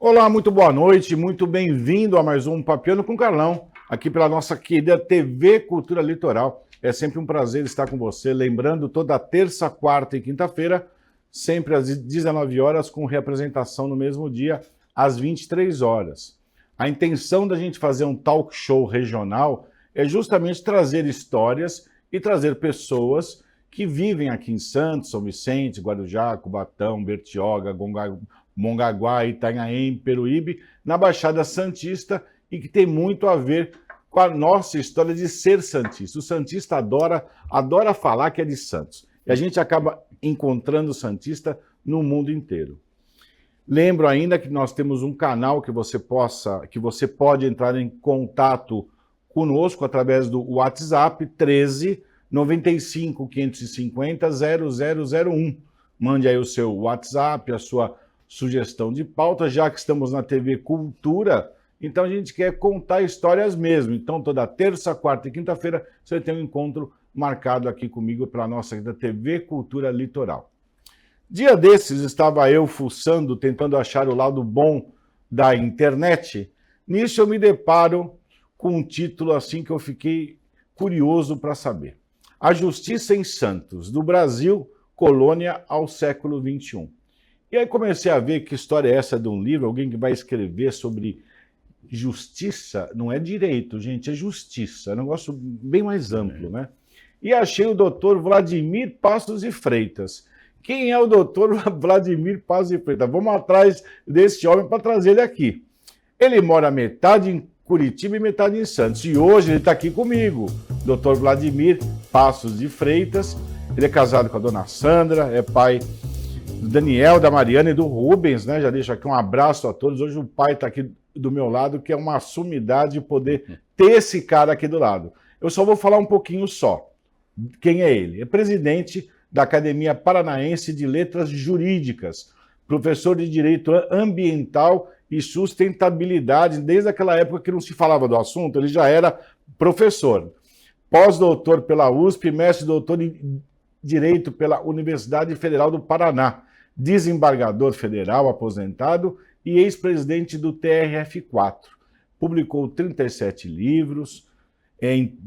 Olá, muito boa noite, muito bem-vindo a mais um Papiano com Carlão, aqui pela nossa querida TV Cultura Litoral. É sempre um prazer estar com você, lembrando toda terça, quarta e quinta-feira, sempre às 19 horas, com reapresentação no mesmo dia, às 23 horas. A intenção da gente fazer um talk show regional é justamente trazer histórias e trazer pessoas que vivem aqui em Santos, São Vicente, Guarujá, Cubatão, Bertioga, Mongaguá, Itanhaém, Peruíbe, na Baixada Santista, e que tem muito a ver com a nossa história de ser santista. O santista adora falar que é de Santos. E a gente acaba encontrando o santista no mundo inteiro. Lembro ainda que nós temos um canal que você pode entrar em contato conosco através do WhatsApp 13 95 550 0001. Mande aí o seu WhatsApp, a sua sugestão de pauta, já que estamos na TV Cultura, então a gente quer contar histórias mesmo. Então toda terça, quarta e quinta-feira você tem um encontro marcado aqui comigo pela nossa TV Cultura Litoral. Dia desses estava eu fuçando, tentando achar o lado bom da internet. Nisso eu me deparo com um título assim que eu fiquei curioso para saber. A Justiça em Santos, do Brasil, colônia ao século XXI. E aí comecei a ver que história é essa de um livro, alguém que vai escrever sobre justiça, não é direito, gente, é justiça, é um negócio bem mais amplo, né? E achei o doutor Vladimir Passos e Freitas. Quem é o doutor Vladimir Passos e Freitas? Vamos atrás desse homem para trazer ele aqui. Ele mora metade em Curitiba e metade em Santos. E hoje ele está aqui comigo, doutor Vladimir Passos de Freitas. Ele é casado com a dona Sandra, é pai do Daniel, da Mariana e do Rubens, né? Já deixo aqui um abraço a todos. Hoje o pai está aqui do meu lado, que é uma sumidade poder ter esse cara aqui do lado. Eu só vou falar um pouquinho só. Quem é ele? É presidente da Academia Paranaense de Letras Jurídicas, professor de Direito Ambiental e Sustentabilidade. Desde aquela época que não se falava do assunto, ele já era professor. Pós-doutor pela USP, mestre-doutor em Direito pela Universidade Federal do Paraná, desembargador federal aposentado e ex-presidente do TRF4. Publicou 37 livros em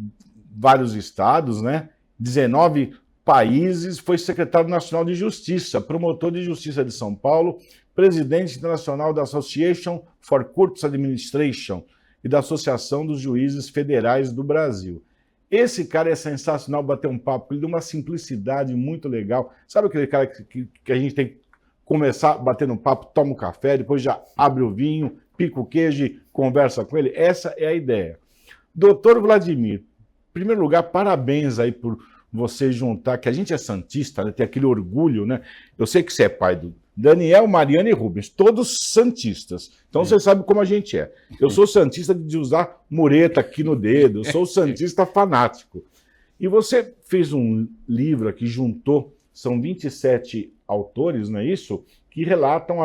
vários estados, né? 19 países, foi secretário nacional de Justiça, promotor de Justiça de São Paulo, presidente internacional da Association for Courts Administration e da Associação dos Juízes Federais do Brasil. Esse cara é sensacional, bater um papo, ele de uma simplicidade muito legal. Sabe aquele cara que a gente tem que começar batendo um papo, toma um café, depois já abre o vinho, pica o queijo e conversa com ele? Essa é a ideia. Doutor Vladimir, em primeiro lugar, parabéns aí por você juntar, que a gente é santista, né, tem aquele orgulho, né? Eu sei que você é pai do Daniel, Mariana e Rubens, todos santistas. Então você sabe como a gente é. Eu sou santista de usar mureta aqui no dedo, eu sou santista fanático. E você fez um livro aqui, juntou, são 27 autores, não é isso? Que relatam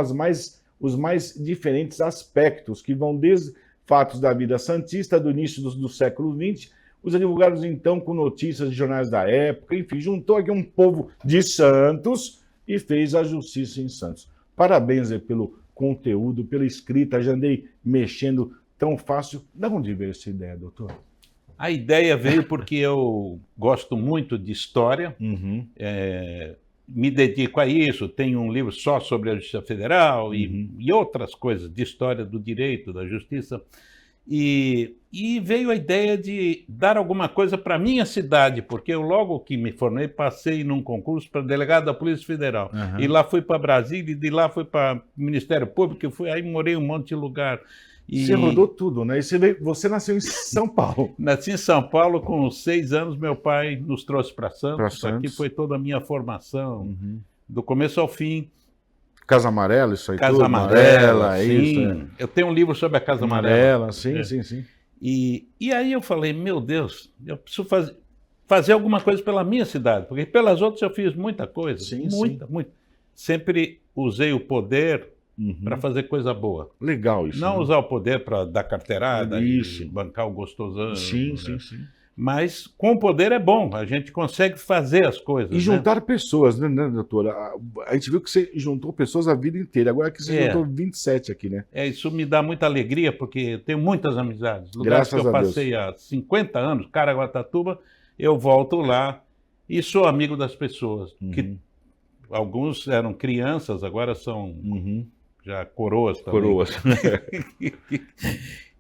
os mais diferentes aspectos, que vão desde fatos da vida santista, do início do século XX, os advogados então com notícias de jornais da época, enfim, juntou aqui um povo de Santos e fez a Justiça em Santos. Parabéns aí pelo conteúdo, pela escrita, já andei mexendo tão fácil. De onde veio essa ideia, doutor? A ideia veio porque eu gosto muito de história, me dedico a isso, tenho um livro só sobre a Justiça Federal e outras coisas de história do direito, da justiça. E veio a ideia de dar alguma coisa para a minha cidade, porque eu logo que me formei passei num concurso para delegado da Polícia Federal. E lá fui para Brasília, e de lá fui para o Ministério Público, aí morei em um monte de lugar. Você rodou tudo, né? E você nasceu em São Paulo. Nasci em São Paulo, com 6 anos meu pai nos trouxe para Santos. Aqui foi toda a minha formação, do começo ao fim. Casa Amarela, isso aí Casa tudo? Amarela, sim. Isso, é. Eu tenho um livro sobre a Casa Amarela. Sim, sim. E aí eu falei, meu Deus, eu preciso fazer alguma coisa pela minha cidade, porque pelas outras eu fiz muita coisa, muita. Sempre usei o poder para fazer coisa boa. Legal isso. Não né? usar o poder para dar carteirada Isso. e bancar o gostosão. Sim. Mas com o poder é bom, a gente consegue fazer as coisas. E juntar pessoas, né, doutora? A gente viu que você juntou pessoas a vida inteira, agora que você juntou 27 aqui, né? Isso me dá muita alegria, porque eu tenho muitas amizades. Lugares Graças que eu a Deus. passei há 50 anos, Caraguatatuba, eu volto lá e sou amigo das pessoas. Que alguns eram crianças, agora são já coroas também. Coroas.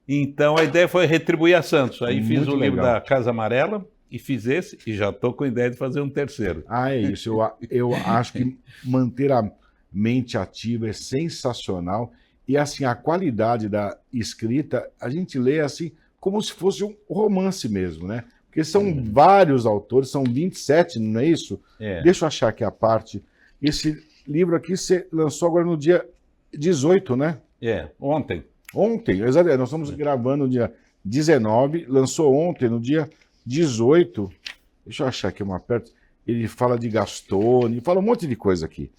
Então a ideia foi retribuir a Santos. Aí fiz Muito o livro legal. da Casa Amarela e fiz esse, e já estou com a ideia de fazer um terceiro. Ah, é isso. Eu acho que manter a mente ativa é sensacional. E assim, a qualidade da escrita, a gente lê assim como se fosse um romance mesmo, né? Porque são vários autores, são 27, não é isso? Deixa eu achar aqui a parte. Esse livro aqui você lançou agora no dia 18, né? Ontem. Ontem, exatamente. Nós estamos gravando no dia 19, lançou ontem, no dia 18. Deixa eu achar aqui uma perto. Ele fala de Gastone, fala um monte de coisa aqui.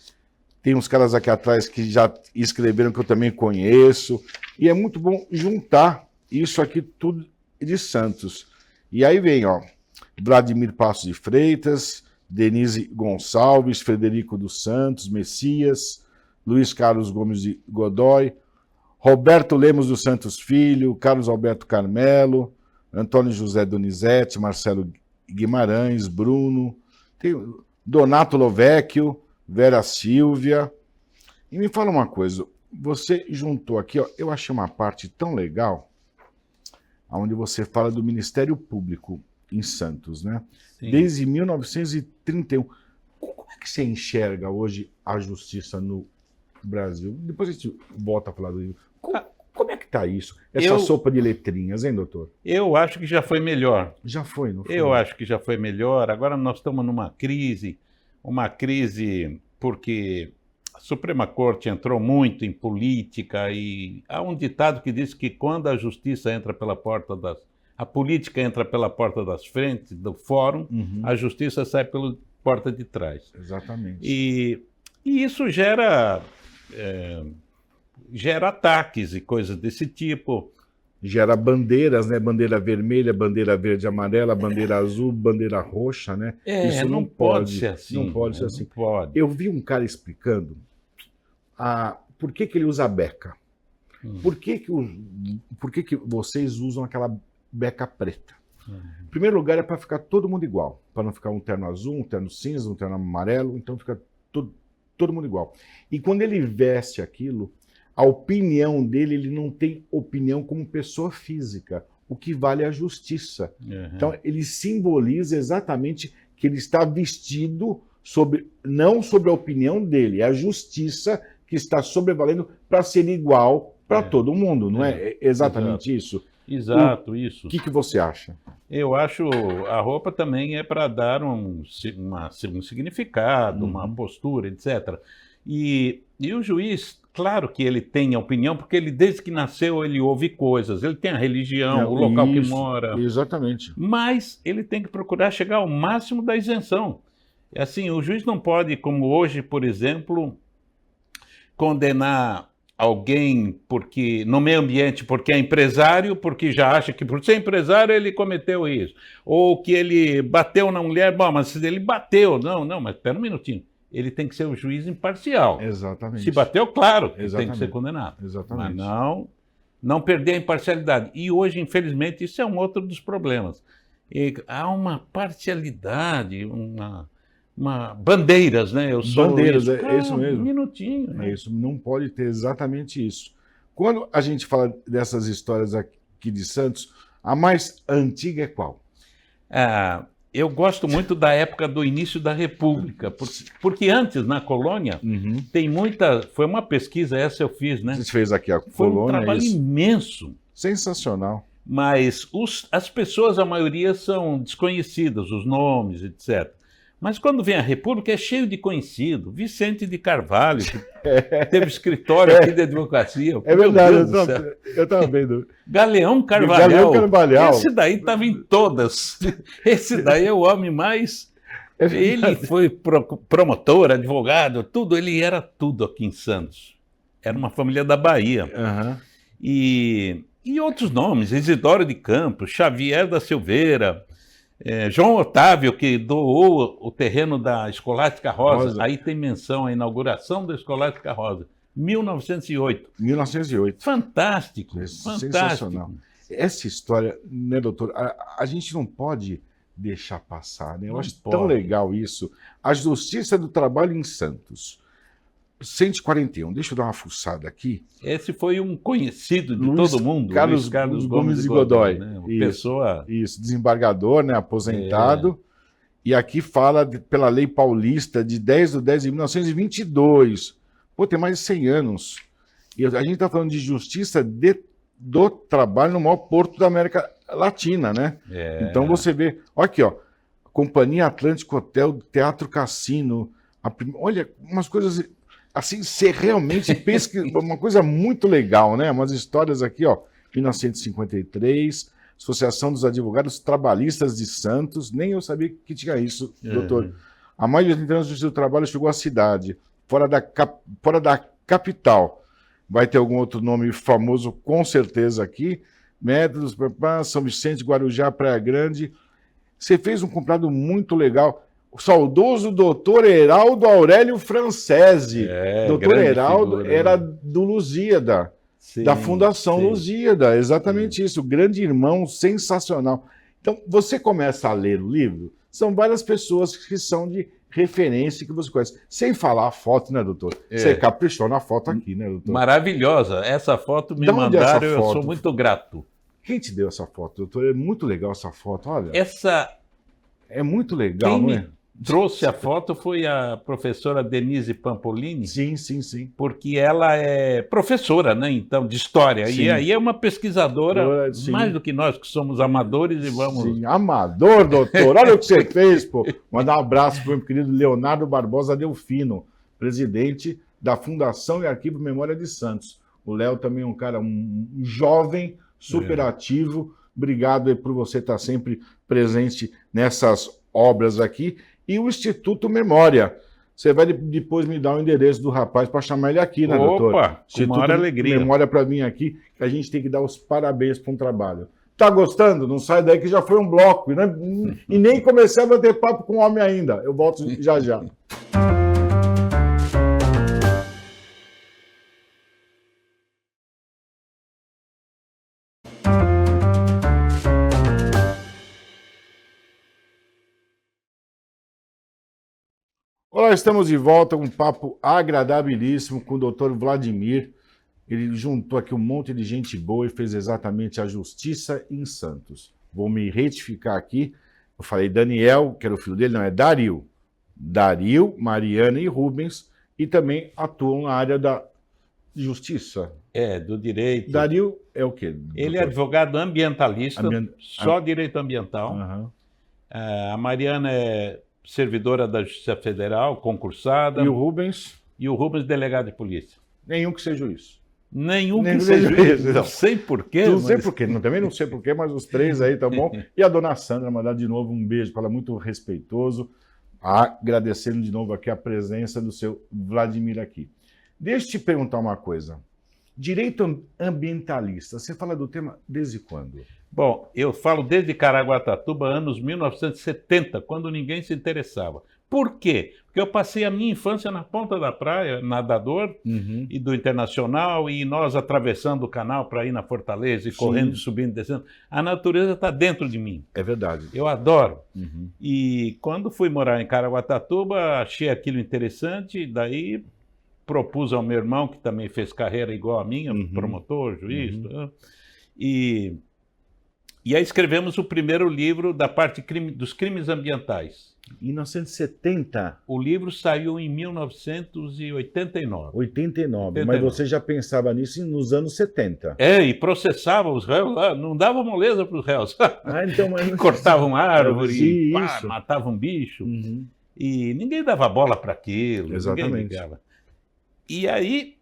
Tem uns caras aqui atrás que já escreveram que eu também conheço. E é muito bom juntar isso aqui tudo de Santos. E aí vem, ó, Vladimir Passos de Freitas, Denise Gonçalves, Frederico dos Santos, Messias, Luiz Carlos Gomes de Godoy, Roberto Lemos dos Santos Filho, Carlos Alberto Carmelo, Antônio José Donizete, Marcelo Guimarães, Bruno, tem Donato Lovecchio, Vera Silvia. E me fala uma coisa, você juntou aqui, ó, eu achei uma parte tão legal, onde você fala do Ministério Público em Santos, né? Sim. Desde 1931. Como é que você enxerga hoje a justiça no Brasil? Depois a gente volta a falar do livro. Como é que está isso? Essa sopa de letrinhas, hein, doutor? Eu acho que já foi melhor. Já foi, não foi? Eu acho que já foi melhor. Agora nós estamos numa crise porque a Suprema Corte entrou muito em política e há um ditado que diz que quando a justiça entra pela porta a política entra pela porta das frentes, do fórum, a justiça sai pela porta de trás. Exatamente. E isso gera ataques e coisas desse tipo. Gera bandeiras, né? Bandeira vermelha, bandeira verde e amarela, bandeira azul, bandeira roxa, né? Isso não pode ser assim. Não pode ser assim. Não pode. Eu vi um cara explicando por que ele usa a beca. Por que vocês usam aquela beca preta? Em primeiro lugar, é para ficar todo mundo igual. Para não ficar um terno azul, um terno cinza, um terno amarelo. Então fica todo mundo igual. E quando ele veste aquilo, a opinião dele, ele não tem opinião como pessoa física. O que vale é a justiça. Então, ele simboliza exatamente que ele está vestido não sobre a opinião dele, é a justiça que está sobrevalendo para ser igual para todo mundo, não é? Exatamente isso? Exato, isso. O que você acha? Eu acho a roupa também é para dar um significado, uma postura, etc. E o juiz, claro que ele tem a opinião, porque ele, desde que nasceu, ele ouve coisas, ele tem a religião, o local que mora. Exatamente. Mas ele tem que procurar chegar ao máximo da isenção. Assim, o juiz não pode, como hoje, por exemplo, condenar alguém porque no meio ambiente porque é empresário, porque já acha que por ser empresário ele cometeu isso. Ou que ele bateu na mulher, bom, mas ele bateu. Não, mas espera um minutinho. Ele tem que ser um juiz imparcial. Exatamente. Se bateu, claro, Exatamente. tem que ser condenado. Exatamente. Mas não perder a imparcialidade. E hoje, infelizmente, isso é um outro dos problemas. Há uma parcialidade, bandeiras, né? Eu sou bandeiras, isso. é isso mesmo. Um minutinho. Né? É isso, não pode ter exatamente isso. Quando a gente fala dessas histórias aqui de Santos, a mais antiga é qual? Eu gosto muito da época do início da República, porque antes, na colônia, tem muita... Foi uma pesquisa, essa eu fiz, né? Você fez aqui a colônia. Foi um trabalho imenso. Sensacional. Mas as pessoas, a maioria, são desconhecidas, os nomes, etc. Mas quando vem a República, é cheio de conhecido. Vicente de Carvalho, que teve escritório aqui de advocacia. É verdade, eu estava vendo. Galeão Carvalhal. Esse daí estava em todas. Esse daí é o homem mais... Ele foi promotor, advogado, tudo. Ele era tudo aqui em Santos. Era uma família da Bahia. E outros nomes, Isidoro de Campos, Xavier da Silveira... João Otávio, que doou o terreno da Escolástica Rosa. Aí tem menção à inauguração da Escolástica Rosa. 1908. 1908. Fantástico. Fantástico. Sensacional. Essa história, né, doutor, a gente não pode deixar passar, né? Eu acho tão legal isso. A Justiça do Trabalho em Santos. 141, deixa eu dar uma fuçada aqui. Esse foi um conhecido de todo mundo, Luiz Carlos Gomes de Godoy. Né? Pessoa... Isso, desembargador, né, aposentado. E aqui fala pela Lei Paulista de 10/10/1922. Pô, tem mais de 100 anos. E a gente está falando de justiça do trabalho no maior porto da América Latina, né? Então você vê, olha aqui, ó, Companhia Atlântico Hotel, Teatro Cassino, olha, umas coisas... Assim, você realmente pensa uma coisa muito legal, né? Umas histórias aqui, ó, 1953, Associação dos Advogados Trabalhistas de Santos, nem eu sabia que tinha isso, doutor. A maioria dos internos do trabalho chegou à cidade, fora da capital. Vai ter algum outro nome famoso, com certeza, aqui. Métodos, São Vicente, Guarujá, Praia Grande. Você fez um compilado muito legal. O saudoso doutor Heraldo Aurélio Francese. Doutor Heraldo figura, era do Lusíada, da Fundação Lusíada, exatamente isso. Grande irmão, sensacional. Então, você começa a ler o livro, são várias pessoas que são de referência que você conhece. Sem falar a foto, né, doutor? Você caprichou na foto aqui, né, doutor? Maravilhosa. Essa foto me mandaram, eu sou muito grato. Quem te deu essa foto, doutor? É muito legal essa foto, olha. Essa... É muito legal, não é? Trouxe a foto foi a professora Denise Pampolini. Sim, sim, sim. Porque ela é professora, né? Então, de história. Sim. E aí é uma pesquisadora, mais do que nós, que somos amadores e vamos... Sim, amador, doutor. Olha o que você fez, pô. Mandar um abraço para o meu querido Leonardo Barbosa Delfino, presidente da Fundação e Arquivo Memória de Santos. O Léo também é um cara, um jovem, super ativo. Obrigado aí por você estar sempre presente nessas obras aqui. E o Instituto Memória. Você vai depois me dar o endereço do rapaz para chamar ele aqui, né, doutor? Opa, com maior alegria. Memória para vir aqui, que a gente tem que dar os parabéns para um trabalho. Tá gostando? Não sai daí que já foi um bloco, né? E nem comecei a bater papo com o homem ainda. Eu volto já já. Olá, estamos de volta com um papo agradabilíssimo com o doutor Vladimir. Ele juntou aqui um monte de gente boa e fez exatamente a Justiça em Santos. Vou me retificar aqui. Eu falei Daniel, que era o filho dele, não, é Dario. Dario, Mariana e Rubens, e também atuam na área da justiça. Do direito. Dario é o quê? Doutor? Ele é advogado ambientalista, só direito ambiental. A Mariana é servidora da Justiça Federal, concursada. E o Rubens? E o Rubens, delegado de polícia. Nenhum que seja isso. Nenhum que seja isso. Não sei porquê. Não sei porquê, também não sei porquê, mas os três aí, tá bom? E a dona Sandra, mandar de novo um beijo para ela, muito respeitoso. Agradecendo de novo aqui a presença do seu Vladimir aqui. Deixa eu te perguntar uma coisa. Direito ambientalista, você fala do tema desde quando? Bom, eu falo desde Caraguatatuba, anos 1970, quando ninguém se interessava. Por quê? Porque eu passei a minha infância na ponta da praia, nadador, e do Internacional, e nós atravessando o canal para ir na Fortaleza, e correndo, subindo, descendo. A natureza está dentro de mim. É verdade. Eu adoro. E quando fui morar em Caraguatatuba, achei aquilo interessante, daí propus ao meu irmão, que também fez carreira igual a minha, promotor, juiz, e aí escrevemos o primeiro livro da parte dos crimes ambientais. Em 1970? O livro saiu em 1989. 89, mas você já pensava nisso nos anos 70. E processava os réus lá, não dava moleza para os réus. Então, mas... Cortavam árvore, matavam bicho, e ninguém dava bola para aquilo. Exatamente. E aí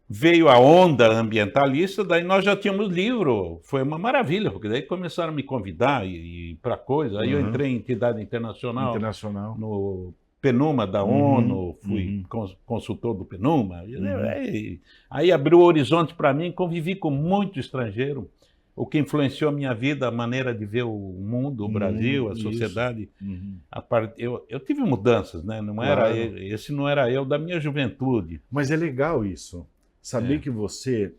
veio a onda ambientalista, daí nós já tínhamos livro, foi uma maravilha, porque daí começaram a me convidar e para coisa, aí eu entrei em entidade internacional, no PNUMA da ONU, fui consultor do PNUMA, aí abriu o horizonte para mim, convivi com muito estrangeiro, o que influenciou a minha vida, a maneira de ver o mundo, o Brasil, a sociedade. Eu tive mudanças, né? Não era esse não era eu da minha juventude. Mas é legal isso, saber que você,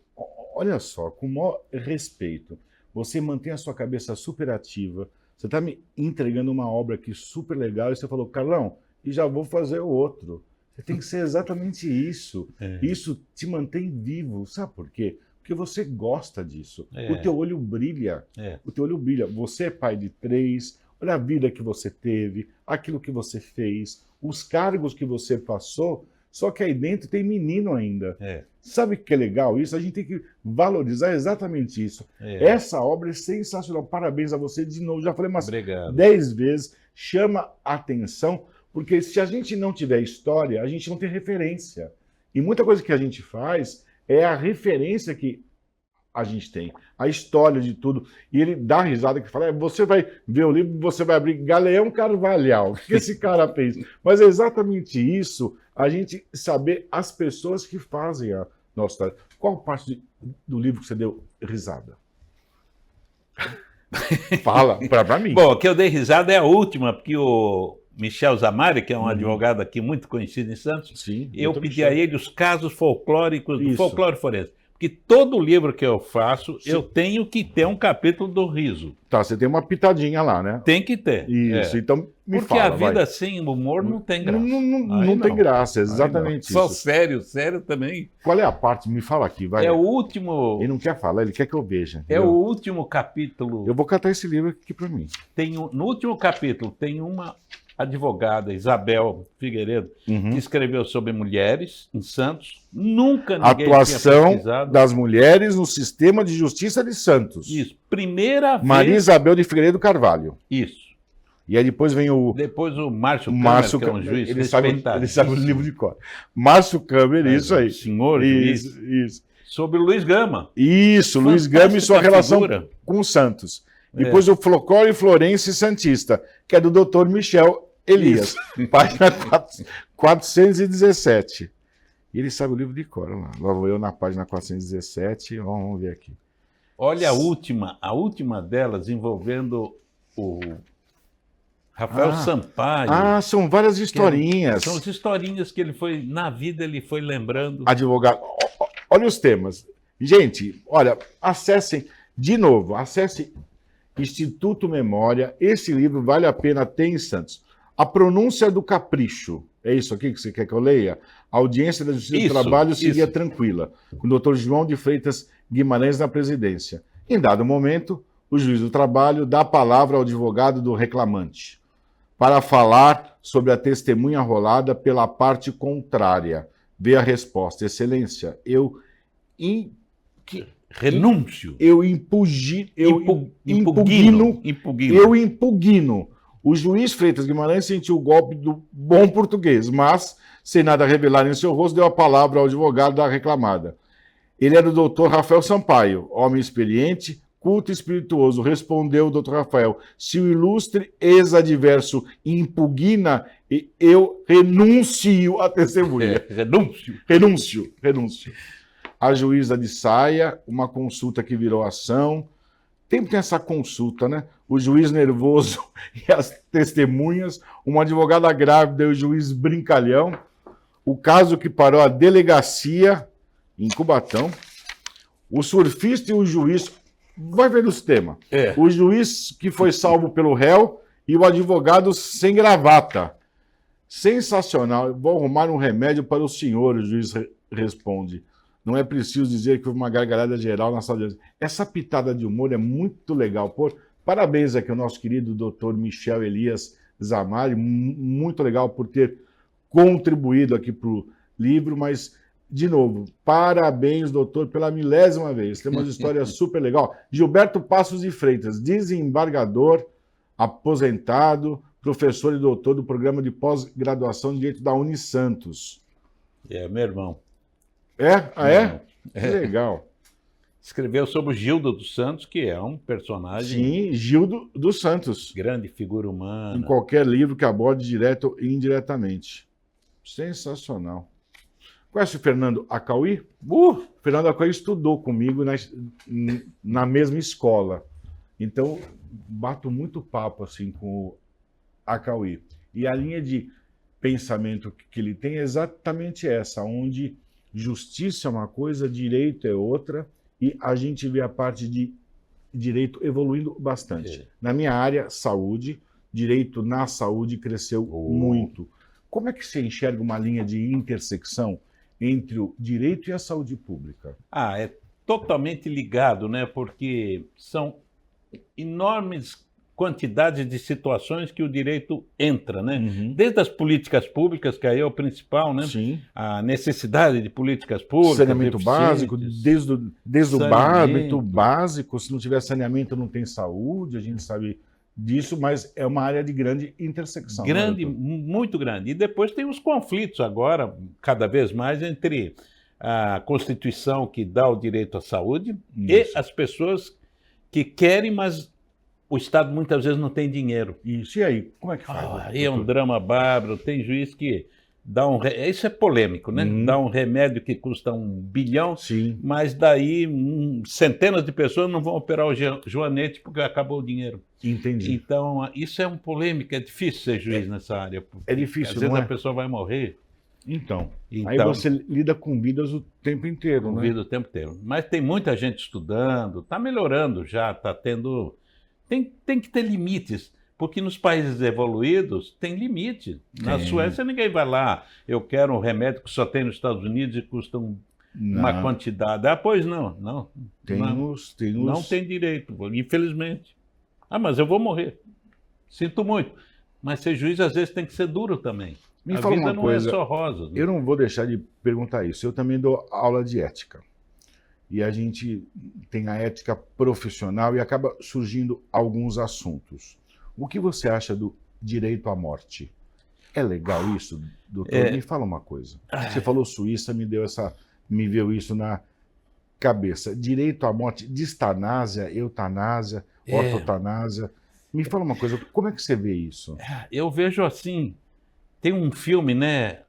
olha só, com o maior respeito, você mantém a sua cabeça super ativa, você está me entregando uma obra aqui super legal e você falou, Carlão, e já vou fazer o outro. Você tem que ser exatamente isso. Isso te mantém vivo. Sabe por quê? Porque você gosta disso. O teu olho brilha. O teu olho brilha. Você é pai de 3, olha a vida que você teve, aquilo que você fez, os cargos que você passou, só que aí dentro tem menino ainda. Sabe o que é legal isso? A gente tem que valorizar exatamente isso. Essa obra é sensacional. Parabéns a você de novo. Já falei umas 10 vezes. Chama atenção. Porque se a gente não tiver história, a gente não tem referência. E muita coisa que a gente faz é a referência que a gente tem, a história de tudo. E ele dá risada que fala, você vai ver o livro, você vai abrir Galeão Carvalhal, o que esse cara fez? Mas é exatamente isso, a gente saber as pessoas que fazem a nossa história. Qual parte do livro que você deu risada? Fala, para mim. Bom, que eu dei risada é a última, porque o Michel Zamari, que é um advogado aqui muito conhecido em Santos, eu pedi a ele os casos folclóricos do folclore forense. Porque todo livro que eu faço, eu tenho que ter um capítulo do riso. Tá, você tem uma pitadinha lá, né? Tem que ter. Isso, então me porque fala, a vida sem humor não tem graça. Não tem graça, exatamente isso. Só sério também. Qual é a parte? Me fala aqui, vai. É o último... Ele não quer falar, ele quer que eu veja. É o último capítulo. Eu vou catar esse livro aqui para mim. No último capítulo tem uma advogada, Isabel Figueiredo, que escreveu sobre mulheres em Santos. Nunca ninguém Atuação tinha pesquisado. Das mulheres no sistema de justiça de Santos. Isso. Primeira vez... Maria Isabel de Figueiredo Carvalho. Isso. E aí depois vem o... Depois o Márcio Câmara, que é um juiz respeitado. Ele sabe o livro de cor. Márcio Câmara, isso aí. Senhor juiz. Isso. Sobre o Luiz Gama. Isso, Luiz Gama e sua relação com o Santos. Depois o Folclore Florense Santista, que é do Dr. Michel Elias, página 417. E ele sabe o livro de cor, lá vou eu na página 417, vamos ver aqui. Olha a última delas envolvendo o Rafael Sampaio. São várias historinhas. São as historinhas que ele foi, na vida ele foi lembrando. Advogado, olha os temas. Gente, olha, acessem Instituto Memória, esse livro vale a pena ter em Santos. A pronúncia do capricho, é isso aqui que você quer que eu leia? A audiência da Justiça do Trabalho seguia tranquila, com o Dr. João de Freitas Guimarães na presidência. Em dado momento, o juiz do trabalho dá a palavra ao advogado do reclamante para falar sobre a testemunha rolada pela parte contrária. Vê a resposta. Excelência, eu impugno. O juiz Freitas Guimarães sentiu o golpe do bom português, mas, sem nada revelar em seu rosto, deu a palavra ao advogado da reclamada. Ele era o doutor Rafael Sampaio, homem experiente, culto e espirituoso. Respondeu o doutor Rafael: se o ilustre ex-adverso impugna, eu renuncio à testemunha. Renúncio. A juíza de saia, uma consulta que virou ação. Sempre tem essa consulta, né? O juiz nervoso e as testemunhas, uma advogada grávida e o juiz brincalhão. O caso que parou a delegacia em Cubatão. O surfista e o juiz... Vai ver os temas. O juiz que foi salvo pelo réu e o advogado sem gravata. Sensacional. Vou arrumar um remédio para o senhor, o juiz responde. Não é preciso dizer que houve uma gargalhada geral na sala de... Essa pitada de humor é muito legal. Parabéns aqui ao nosso querido doutor Michel Elias Zamari. Muito legal por ter contribuído aqui para o livro, mas, de novo, parabéns, doutor, pela 1000ª vez. Tem uma história super legal. Gilberto Passos de Freitas, desembargador, aposentado, professor e doutor do programa de pós-graduação de Direito da Unisantos. Meu irmão. Que legal. Escreveu sobre o Gildo dos Santos, que é um personagem... Sim, Gildo dos Santos. Grande figura humana. Em qualquer livro que aborde direto e indiretamente. Sensacional. Conhece o Fernando Acauí? Fernando Acauí estudou comigo na mesma escola. Então, bato muito papo assim com o Acauí. E a linha de pensamento que ele tem é exatamente essa, onde justiça é uma coisa, direito é outra, e a gente vê a parte de direito evoluindo bastante. Na minha área, saúde, direito na saúde cresceu muito. Como é que você enxerga uma linha de intersecção entre o direito e a saúde pública? É totalmente ligado, né? Porque são enormes quantidades de situações que o direito entra, né? Desde as políticas públicas, que aí é o principal, né? Sim. A necessidade de políticas públicas, saneamento básico, desde o saneamento básico, se não tiver saneamento não tem saúde, a gente sabe disso, mas é uma área de grande intersecção. Grande, muito grande. E depois tem os conflitos agora, cada vez mais, entre a Constituição que dá o direito à saúde e as pessoas que querem, mas o Estado muitas vezes não tem dinheiro. Isso, e aí? Como é que faz? Aí é um drama bárbaro, tem juiz que dá isso é polêmico, né? Dá um remédio que custa 1 bilhão, mas daí centenas de pessoas não vão operar o joanete porque acabou o dinheiro. Entendi. Então, isso é uma polêmica, é difícil ser juiz nessa área. É difícil, às vezes a pessoa vai morrer. Então, aí você lida com vidas o tempo inteiro, né? Vida o tempo inteiro. Mas tem muita gente estudando, está melhorando já, está tendo... Tem que ter limites, porque nos países evoluídos tem limite. Na Suécia ninguém vai lá, eu quero um remédio que só tem nos Estados Unidos e custa uma quantidade. Pois não. Não tem direito, infelizmente. Mas eu vou morrer. Sinto muito. Mas ser juiz às vezes tem que ser duro também. Me fala uma coisa, é só rosa. Né? Eu não vou deixar de perguntar isso. Eu também dou aula de ética. E a gente tem a ética profissional e acaba surgindo alguns assuntos. O que você acha do direito à morte? É legal isso, doutor? Me fala uma coisa. Você falou Suíça, me veio isso na cabeça. Direito à morte, distanásia, eutanásia, ortotanásia. Me fala uma coisa, como é que você vê isso? Eu vejo assim, tem um filme, né?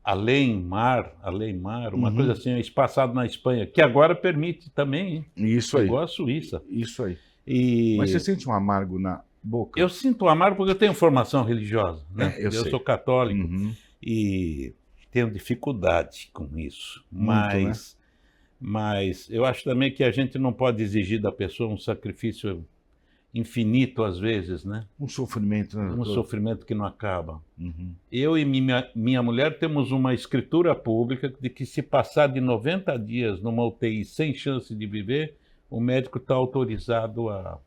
Além-Mar, uma coisa assim, espaçado na Espanha, que agora permite também, hein? Isso aí. Igual a Suíça. Isso aí. E... Mas você sente um amargo na boca? Eu sinto um amargo porque eu tenho formação religiosa, né? Eu sou católico e tenho dificuldade com isso. Mas eu acho também que a gente não pode exigir da pessoa um sacrifício infinito às vezes, né? Um sofrimento, né? Um sofrimento que não acaba. Eu e minha mulher temos uma escritura pública de que se passar de 90 dias numa UTI sem chance de viver, o médico está autorizado a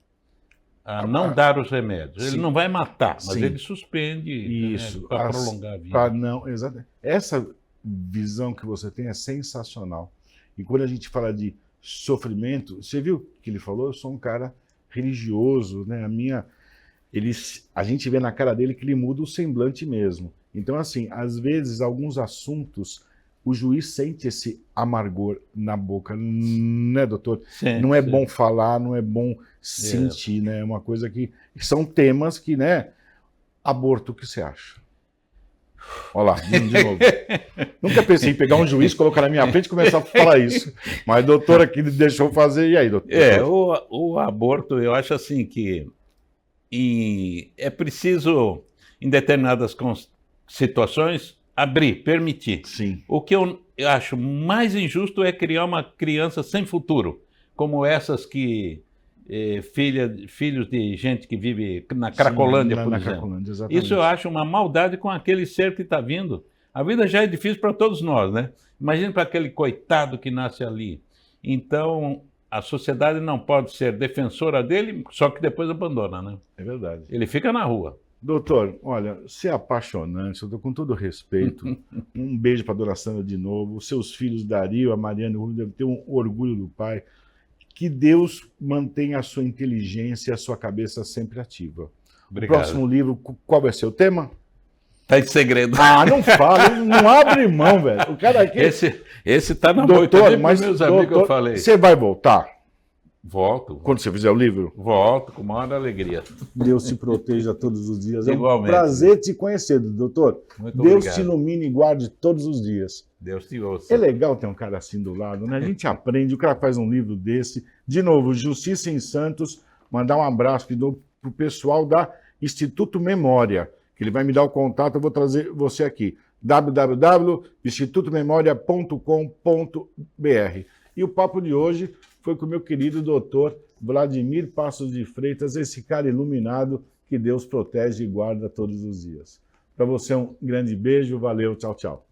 não dar os remédios. Ele não vai matar, mas ele suspende para prolongar a vida. Exatamente. Essa visão que você tem é sensacional. E quando a gente fala de sofrimento, você viu que ele falou? Eu sou um cara religioso, né? A gente vê na cara dele que ele muda o semblante mesmo. Então, assim, às vezes, alguns assuntos, o juiz sente esse amargor na boca, né, doutor? Não é bom falar, não é bom sentir, né? É uma coisa que são temas que, né? Aborto, o que você acha? Olha lá, de novo. Nunca pensei em pegar um juiz, colocar na minha frente e começar a falar isso. Mas a doutora aqui deixou fazer, e aí, doutor? O aborto, eu acho assim que é preciso, em determinadas situações, abrir, permitir. Sim. O que eu acho mais injusto é criar uma criança sem futuro, como essas que... filhos de gente que vive na Cracolândia, por exemplo. Cracolândia, isso eu acho uma maldade com aquele ser que está vindo. A vida já é difícil para todos nós, né? Imagina para aquele coitado que nasce ali. Então, a sociedade não pode ser defensora dele, só que depois abandona, né? É verdade. Ele fica na rua. Doutor, olha, você é apaixonante, eu estou com todo respeito. Um beijo para a dona Sandra de novo. Os seus filhos, Dario, a Mariana, devem ter um orgulho do pai. Que Deus mantenha a sua inteligência e a sua cabeça sempre ativa. Obrigado. O próximo livro, qual vai ser o tema? Tá em segredo. Não fala, não abre mão, velho. O cara aqui... Esse tá na boca, doutor, mas meus amigos eu falei. Você vai voltar? Volto. Quando você fizer o livro? Volto, com maior alegria. Deus te proteja todos os dias. Igualmente. É um prazer te conhecer, doutor. Muito Deus obrigado. te ilumine e guarde todos os dias. Deus te ouça. É legal ter um cara assim do lado, né? A gente aprende, o cara faz um livro desse. De novo, Justiça em Santos, mandar um abraço para o pessoal da Instituto Memória, que ele vai me dar o contato, eu vou trazer você aqui. www.institutomemoria.com.br. E o papo de hoje foi com o meu querido doutor Vladimir Passos de Freitas, esse cara iluminado que Deus protege e guarda todos os dias. Para você um grande beijo, valeu, tchau, tchau.